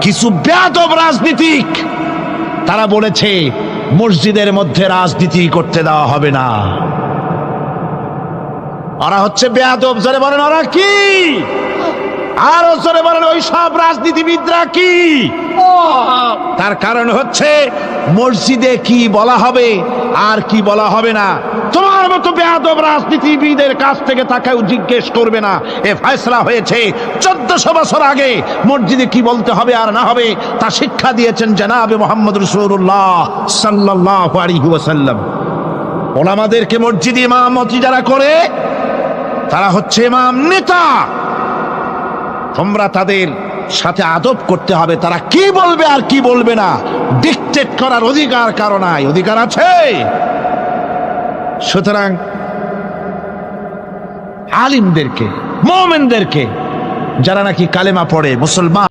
কিছু বেয়াদব রাজনীতিক তারা বলেছে মসজিদের মধ্যে রাজনীতি করতে দেওয়া হবে না। ওরা হচ্ছে বেয়াদব। জোরে বলেন ওরা কি? আরো জোরে বলেন ওই সব রাজনীতিবিদরা কি? তার কারণ হচ্ছে মসজিদে কি বলা হবে আর কি বলা হবে না তোমার মতো বেয়াদব রাজনীতিবিদের কাছ থেকে তাকেও জিজ্ঞেস করবে না। এ ফয়সালা হয়েছে 1400 বছর আগে। মসজিদে কি বলতে হবে আর না হবে তা শিক্ষা দিয়েছেন জনাবে মুহাম্মদ রাসূলুল্লাহ সাল্লাল্লাহু আলাইহি ওয়াসাল্লাম। ওলামাদেরকে মসজিদে ইমামতি যারা করে তারা হচ্ছে ইমাম নেতা। তোমরা তাদের সাথে আদব করতে হবে। তারা কি বলবে আর কি বলবে না ডিকটেট করার অধিকার কারো নাই। অধিকার আছে। সুতরাং আলিমদেরকে, মুমিনদেরকে, যারা নাকি কালেমা পড়ে মুসলমান